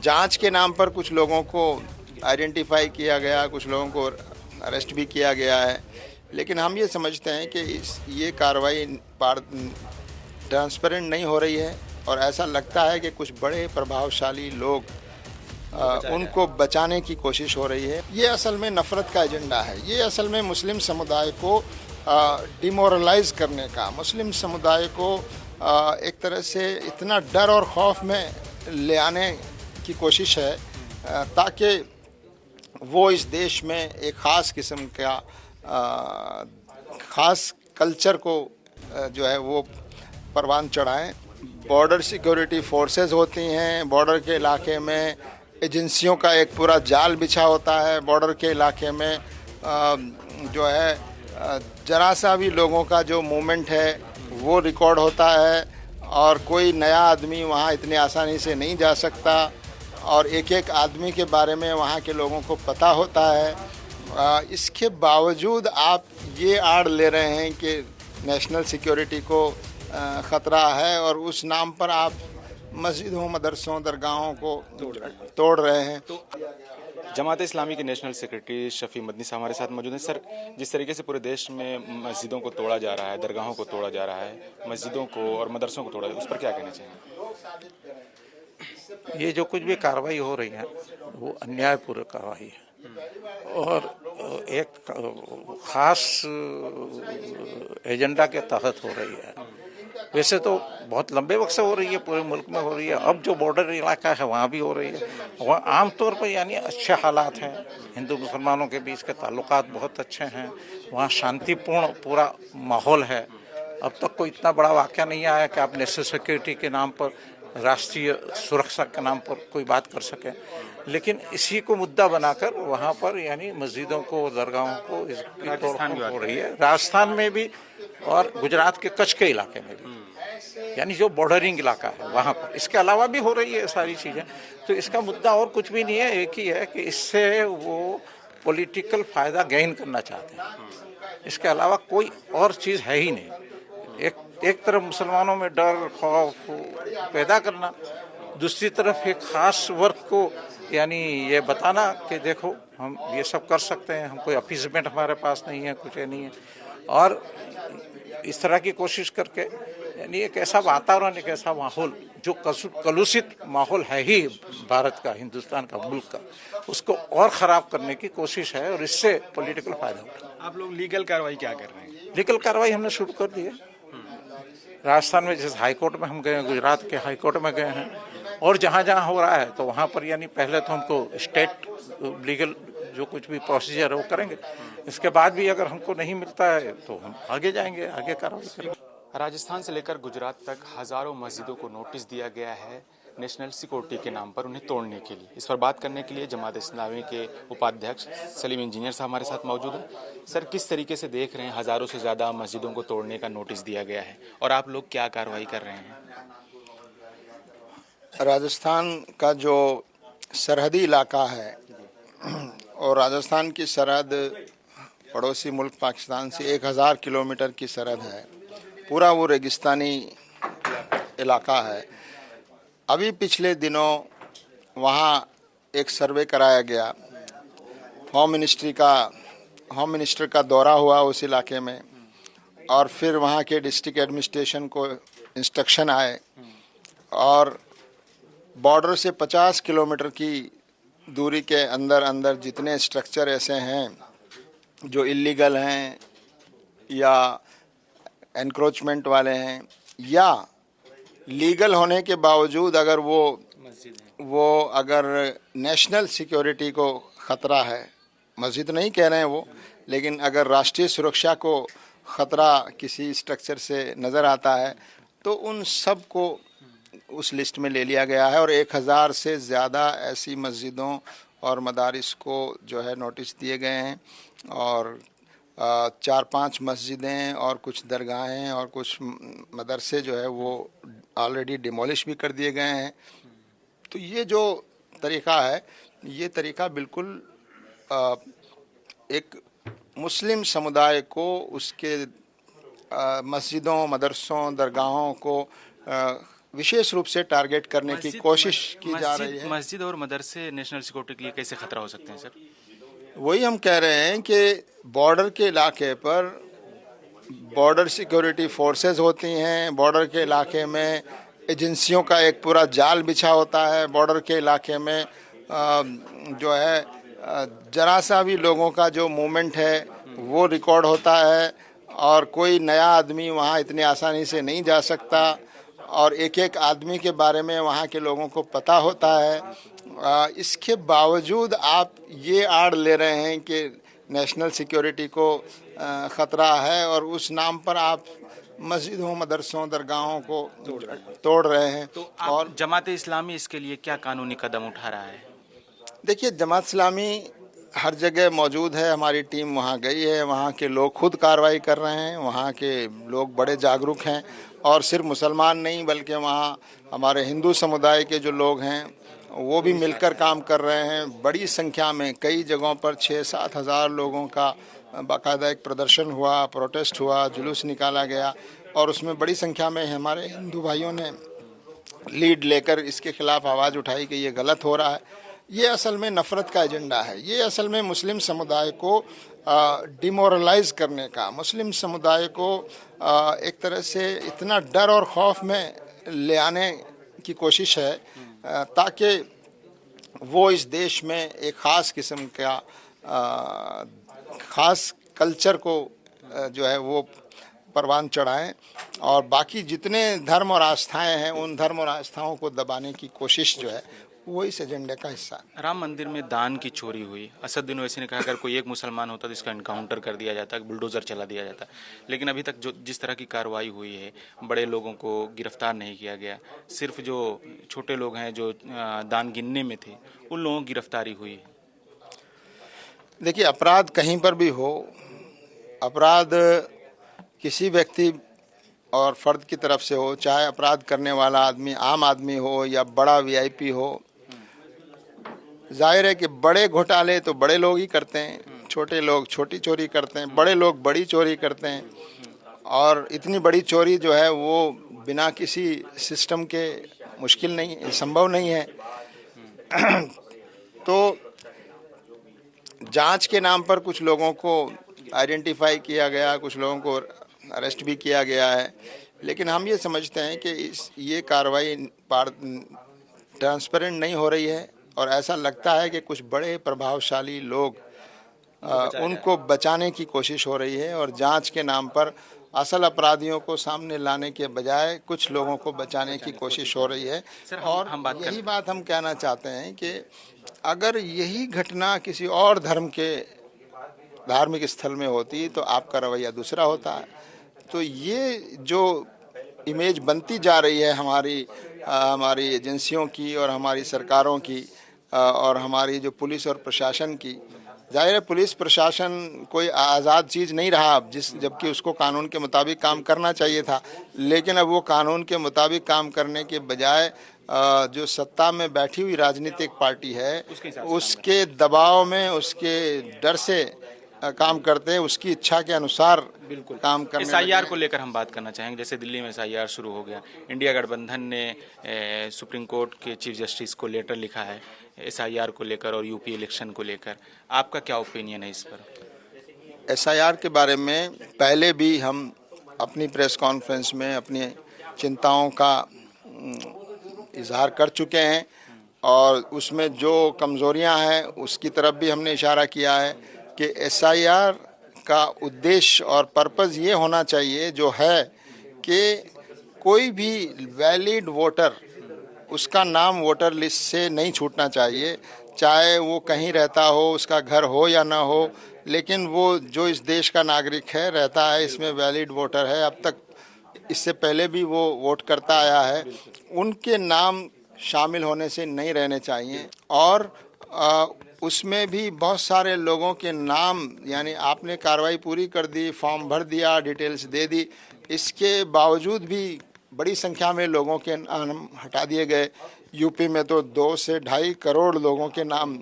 जांच के नाम पर कुछ लोगों को आइडेंटिफाई किया गया, कुछ लोगों को अरेस्ट भी किया गया है, लेकिन हम ये समझते हैं कि ये कार्रवाई ट्रांसपेरेंट नहीं हो रही है और ऐसा लगता है कि कुछ बड़े प्रभावशाली लोग उनको बचाने की कोशिश हो रही है। ये असल में नफ़रत का एजेंडा है, ये असल में मुस्लिम समुदाय को डिमोरलाइज करने का, मुस्लिम समुदाय को एक तरह से इतना डर और खौफ में ले आने की कोशिश है ताकि वो इस देश में एक ख़ास किस्म का ख़ास कल्चर को जो है वो परवान चढ़ाएं। बॉर्डर सिक्योरिटी फोर्सेस होती हैं, बॉर्डर के इलाके में एजेंसियों का एक पूरा जाल बिछा होता है, बॉर्डर के इलाके में जो है जरा सा भी लोगों का जो मूवमेंट है वो रिकॉर्ड होता है और कोई नया आदमी वहाँ इतनी आसानी से नहीं जा सकता और एक एक आदमी के बारे में वहाँ के लोगों को पता होता है। इसके बावजूद आप ये आड़ ले रहे हैं कि नेशनल सिक्योरिटी को ख़तरा है और उस नाम पर आप मस्जिदों, मदरसों, दरगाहों को तोड़ रहे हैं। तो जमात इस्लामी के नेशनल सेक्रेटरी शफी मदनी साहब हमारे साथ मौजूद हैं। सर, जिस तरीके से पूरे देश में मस्जिदों को तोड़ा जा रहा है, दरगाहों को तोड़ा जा रहा है, मस्जिदों को और मदरसों को तोड़ा जा रहा है, उस पर क्या कहना चाहिए? ये जो कुछ भी कार्रवाई हो रही है वो अन्यायपूर्वक कार्रवाई है और एक खास एजेंडा के तहत हो रही है। वैसे तो बहुत लंबे वक्त से हो रही है, पूरे मुल्क में हो रही है, अब जो बॉर्डर इलाका है वहाँ भी हो रही है। वहाँ आमतौर पर यानी अच्छे हालात हैं, हिंदू मुसलमानों के बीच के ताल्लुकात बहुत अच्छे हैं, वहाँ शांतिपूर्ण पूरा माहौल है। अब तक कोई इतना बड़ा वाक़या नहीं आया कि आप नेशनल सिक्योरिटी के नाम पर, राष्ट्रीय सुरक्षा के नाम पर कोई बात कर सकें, लेकिन इसी को मुद्दा बनाकर वहाँ पर यानी मस्जिदों को, दरगाहों को इसकी तोड़फोड़ हो रही है। राजस्थान में भी और गुजरात के कच्छ के इलाके में भी, यानी जो बॉर्डरिंग इलाका है वहाँ पर, इसके अलावा भी हो रही है सारी चीज़ें। तो इसका मुद्दा और कुछ भी नहीं है, एक ही है कि इससे वो पॉलिटिकल फ़ायदा गेन करना चाहते हैं, इसके अलावा कोई और चीज़ है ही नहीं। एक तरफ मुसलमानों में डर खौफ पैदा करना, दूसरी तरफ एक ख़ास वर्ग को यानी ये बताना कि देखो हम ये सब कर सकते हैं, हम कोई अपीसमेंट हमारे पास नहीं है, कुछ नहीं है, और इस तरह की कोशिश करके यानी एक ऐसा वातावरण, एक ऐसा माहौल जो कलुषित माहौल है ही भारत का, हिंदुस्तान का, मुल्क का, उसको और ख़राब करने की कोशिश है और इससे पॉलिटिकल फ़ायदा उठा। आप लोग लीगल कार्रवाई क्या कर रहे हैं? लीगल कार्रवाई हमने शुरू कर दी है। राजस्थान में जैसे हाई कोर्ट में हम गए हैं, गुजरात के हाई कोर्ट में गए हैं, और जहाँ जहाँ हो रहा है तो वहाँ पर यानी पहले तो हमको स्टेट लीगल जो कुछ भी प्रोसीजर है वो करेंगे, इसके बाद भी अगर हमको नहीं मिलता है तो हम आगे जाएंगे, आगे कार्रवाई करेंगे। राजस्थान से लेकर गुजरात तक हजारों मस्जिदों को नोटिस दिया गया है नेशनल सिक्योरिटी के नाम पर उन्हें तोड़ने के लिए। इस पर बात करने के लिए जमात इस्लामी के उपाध्यक्ष सलीम इंजीनियर साहब हमारे साथ मौजूद हैं। सर, किस तरीके से देख रहे हैं, हजारों से ज़्यादा मस्जिदों को तोड़ने का नोटिस दिया गया है और आप लोग क्या कार्रवाई कर रहे हैं? राजस्थान का जो सरहदी इलाका है और राजस्थान की सरहद पड़ोसी मुल्क पाकिस्तान से 1000 किलोमीटर की सरहद है, पूरा वो रेगिस्तानी इलाका है। अभी पिछले दिनों वहाँ एक सर्वे कराया गया, होम मिनिस्टर का दौरा हुआ उस इलाके में और फिर वहाँ के डिस्ट्रिक्ट एडमिनिस्ट्रेशन को इंस्ट्रक्शन आए और बॉर्डर से 50 किलोमीटर की दूरी के अंदर जितने स्ट्रक्चर ऐसे हैं जो इलीगल हैं या एनक्रोचमेंट वाले हैं या लीगल होने के बावजूद अगर वो अगर नेशनल सिक्योरिटी को ख़तरा है, मस्जिद नहीं कह रहे हैं वो, लेकिन अगर राष्ट्रीय सुरक्षा को ख़तरा किसी स्ट्रक्चर से नज़र आता है तो उन सब को उस लिस्ट में ले लिया गया है और 1000 से ज़्यादा ऐसी मस्जिदों और मदारिस को जो है नोटिस दिए गए हैं और 4-5 मस्जिदें और कुछ दरगाहें और कुछ मदरसे जो है वो ऑलरेडी डिमोलिश भी कर दिए गए हैं। तो ये जो तरीक़ा है, ये तरीक़ा बिल्कुल एक मुस्लिम समुदाय को उसके मस्जिदों, मदरसों, दरगाहों को विशेष रूप से टारगेट करने की कोशिश की जा रही है। मस्जिद और मदरसे नेशनल सिक्योरिटी के लिए कैसे खतरा हो सकते हैं सर? वही हम कह रहे हैं कि बॉर्डर के इलाके पर बॉर्डर सिक्योरिटी फोर्सेस होती हैं, बॉर्डर के इलाके में एजेंसियों का एक पूरा जाल बिछा होता है, बॉर्डर के इलाके में जो है जरा सा भी लोगों का जो मूवमेंट है वो रिकॉर्ड होता है और कोई नया आदमी वहाँ इतनी आसानी से नहीं जा सकता और एक एक आदमी के बारे में वहाँ के लोगों को पता होता है। इसके बावजूद आप ये आड़ ले रहे हैं कि नेशनल सिक्योरिटी को ख़तरा है और उस नाम पर आप मस्जिदों, मदरसों, दरगाहों को तोड़ रहे हैं। तो और जमात इस्लामी इसके लिए क्या कानूनी कदम उठा रहा है? देखिए, जमात इस्लामी हर जगह मौजूद है, हमारी टीम वहाँ गई है, वहाँ के लोग खुद कार्रवाई कर रहे हैं, वहाँ के लोग बड़े जागरूक हैं और सिर्फ मुसलमान नहीं बल्कि वहाँ हमारे हिंदू समुदाय के जो लोग हैं वो भी मिलकर काम कर रहे हैं। बड़ी संख्या में कई जगहों पर 6-7 हज़ार लोगों का बाकायदा एक प्रदर्शन हुआ, प्रोटेस्ट हुआ, जुलूस निकाला गया और उसमें बड़ी संख्या में हमारे हिंदू भाइयों ने लीड लेकर इसके खिलाफ आवाज़ उठाई कि ये गलत हो रहा है। ये असल में नफ़रत का एजेंडा है, ये असल में मुस्लिम समुदाय को डिमोरलाइज करने का, मुस्लिम समुदाय को एक तरह से इतना डर और खौफ में ले आने की कोशिश है ताकि वो इस देश में एक ख़ास किस्म का ख़ास कल्चर को जो है वो परवान चढ़ाएं और बाकी जितने धर्म और आस्थाएं हैं उन धर्म और आस्थाओं को दबाने की कोशिश जो है वो इस एजेंडे का हिस्सा है। राम मंदिर में दान की चोरी हुई, असदुद्दीन ओवैसी ने कहा अगर कोई एक मुसलमान होता तो इसका एनकाउंटर कर दिया जाता, बुलडोजर चला दिया जाता, लेकिन अभी तक जो जिस तरह की कार्रवाई हुई है बड़े लोगों को गिरफ्तार नहीं किया गया, सिर्फ जो छोटे लोग हैं जो दान गिनने में थे उन लोगों की गिरफ्तारी हुई है। देखिए, अपराध कहीं पर भी हो, अपराध किसी व्यक्ति और फर्द की तरफ से हो, चाहे अपराध करने वाला आदमी आम आदमी हो या बड़ा वीआईपी हो, जाहिर है कि बड़े घोटाले तो बड़े लोग ही करते हैं, छोटे लोग छोटी चोरी करते हैं, बड़े लोग बड़ी चोरी करते हैं और इतनी बड़ी चोरी जो है वो बिना किसी सिस्टम के मुश्किल नहीं, संभव नहीं है। तो जांच के नाम पर कुछ लोगों को आइडेंटिफाई किया गया, कुछ लोगों को अरेस्ट भी किया गया है, लेकिन हम ये समझते हैं कि ये कार्रवाई ट्रांसपेरेंट नहीं हो रही है और ऐसा लगता है कि कुछ बड़े प्रभावशाली लोग उनको बचाने की कोशिश हो रही है और जांच के नाम पर असल अपराधियों को सामने लाने के बजाय कुछ लोगों को बचाने की कोशिश हो रही है। और यही बात हम कहना चाहते हैं कि अगर यही घटना किसी और धर्म के धार्मिक स्थल में होती तो आपका रवैया दूसरा होता है। तो ये जो इमेज बनती जा रही है हमारी एजेंसियों की और हमारी सरकारों की और हमारी जो पुलिस और प्रशासन की, जाहिर है पुलिस प्रशासन कोई आज़ाद चीज़ नहीं रहा अब, जबकि उसको कानून के मुताबिक काम करना चाहिए था, लेकिन अब वो कानून के मुताबिक काम करने के बजाय जो सत्ता में बैठी हुई राजनीतिक पार्टी है उसके दबाव में, उसके डर से काम करते हैं, उसकी इच्छा के अनुसार बिल्कुल काम करने। एसआईआर को लेकर हम बात करना चाहेंगे, जैसे दिल्ली में एसआईआर शुरू हो गया, इंडिया गठबंधन ने सुप्रीम कोर्ट के चीफ जस्टिस को लेटर लिखा है एसआईआर को लेकर और यूपी इलेक्शन को लेकर, आपका क्या ओपिनियन है इस पर? एसआईआर के बारे में पहले भी हम अपनी प्रेस कॉन्फ्रेंस में अपनी चिंताओं का इजहार कर चुके हैं और उसमें जो कमज़ोरियां हैं उसकी तरफ भी हमने इशारा किया है कि एसआईआर का उद्देश्य और पर्पज़ ये होना चाहिए जो है कि कोई भी वैलिड वोटर, उसका नाम वोटर लिस्ट से नहीं छूटना चाहिए, चाहे वो कहीं रहता हो, उसका घर हो या ना हो, लेकिन वो जो इस देश का नागरिक है, रहता है, इसमें वैलिड वोटर है, अब तक इससे पहले भी वो वोट करता आया है, उनके नाम शामिल होने से नहीं रहने चाहिए। और उसमें भी बहुत सारे लोगों के नाम, यानी आपने कार्रवाई पूरी कर दी, फॉर्म भर दिया, डिटेल्स दे दी, इसके बावजूद भी बड़ी संख्या में लोगों के नाम हटा दिए गए। यूपी में तो 2 से 2.5 करोड़ लोगों के नाम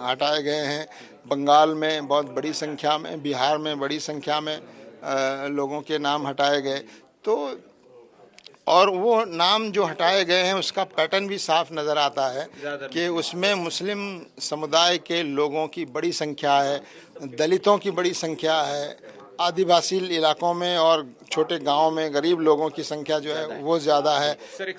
हटाए गए हैं, बंगाल में बहुत बड़ी संख्या में, बिहार में बड़ी संख्या में लोगों के नाम हटाए गए। तो और वो नाम जो हटाए गए हैं उसका पैटर्न भी साफ नज़र आता है कि उसमें मुस्लिम समुदाय के लोगों की बड़ी संख्या है, दलितों की बड़ी संख्या है, आदिवासी इलाकों में और छोटे गांव में गरीब लोगों की संख्या जो है वो ज़्यादा है।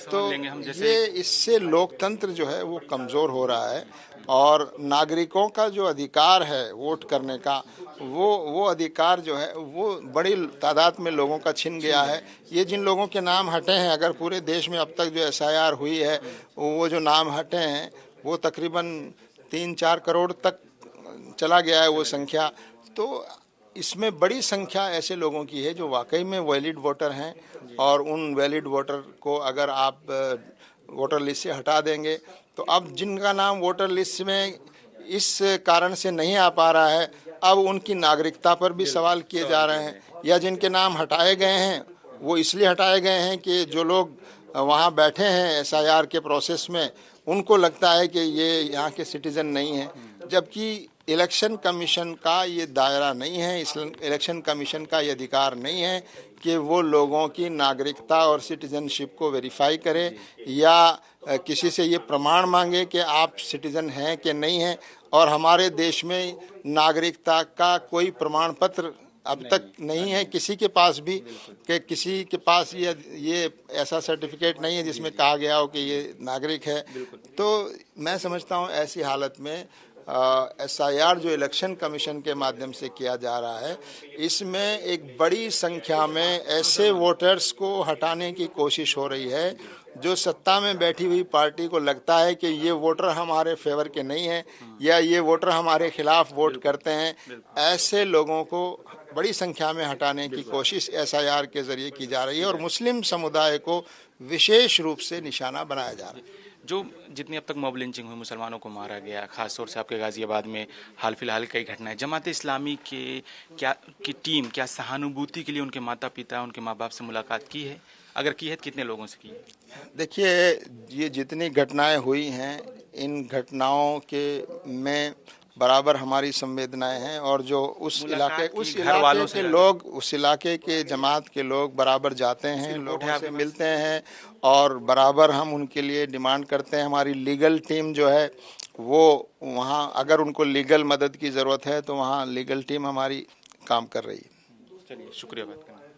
तो ये इससे लोकतंत्र जो है वो कमज़ोर हो रहा है और नागरिकों का जो अधिकार है वोट करने का वो अधिकार जो है वो बड़ी तादाद में लोगों का छिन गया है। ये जिन लोगों के नाम हटे हैं, अगर पूरे देश में अब तक जो SIR हुई है वो जो नाम हटे हैं वो तकरीबन 3-4 करोड़ तक चला गया है वो संख्या। तो इसमें बड़ी संख्या ऐसे लोगों की है जो वाकई में वैलिड वोटर हैं और उन वैलिड वोटर को अगर आप वोटर लिस्ट से हटा देंगे तो अब जिनका नाम वोटर लिस्ट में इस कारण से नहीं आ पा रहा है, अब उनकी नागरिकता पर भी सवाल किए जा रहे हैं, या जिनके नाम हटाए गए हैं वो इसलिए हटाए गए हैं कि जो लोग वहाँ बैठे हैं SIR के प्रोसेस में उनको लगता है कि ये यहाँ के सिटीज़न नहीं हैं, जबकि इलेक्शन कमीशन का ये दायरा नहीं है, इस इलेक्शन कमीशन का ये अधिकार नहीं है कि वो लोगों की नागरिकता और सिटीजनशिप को वेरीफाई करे या किसी से ये प्रमाण मांगे कि आप सिटीज़न हैं कि नहीं हैं। और हमारे देश में नागरिकता का कोई प्रमाण पत्र अब तक नहीं है किसी के पास भी, कि किसी के पास ये ऐसा सर्टिफिकेट नहीं है जिसमें कहा गया हो कि ये नागरिक है। तो मैं समझता हूँ ऐसी हालत में SIR जो इलेक्शन कमीशन के माध्यम से किया जा रहा है, इसमें एक बड़ी संख्या में ऐसे वोटर्स को हटाने की कोशिश हो रही है जो सत्ता में बैठी हुई पार्टी को लगता है कि ये वोटर हमारे फेवर के नहीं हैं या ये वोटर हमारे खिलाफ वोट करते हैं। ऐसे लोगों को बड़ी संख्या में हटाने की कोशिश SIR के जरिए की जा रही है और मुस्लिम समुदाय को विशेष रूप से निशाना बनाया जा रहा है। जो जितनी अब तक मॉब लिंचिंग हुई, मुसलमानों को मारा गया, खासतौर से आपके गाजियाबाद में हाल फिलहाल कई घटनाएं, जमात इस्लामी की टीम क्या सहानुभूति के लिए उनके माता पिता उनके माँ बाप से मुलाकात की है? अगर की है तो कितने लोगों से की है? देखिए, ये जितनी घटनाएं हुई हैं इन घटनाओं के में बराबर हमारी संवेदनाएं हैं और जो उस इलाके के लोग, उस इलाके के जमात के लोग बराबर जाते हैं, लोगों से मिलते हैं और बराबर हम उनके लिए डिमांड करते हैं। हमारी लीगल टीम जो है वो वहाँ, अगर उनको लीगल मदद की ज़रूरत है तो वहाँ लीगल टीम हमारी काम कर रही है। चलिए, शुक्रिया बात करने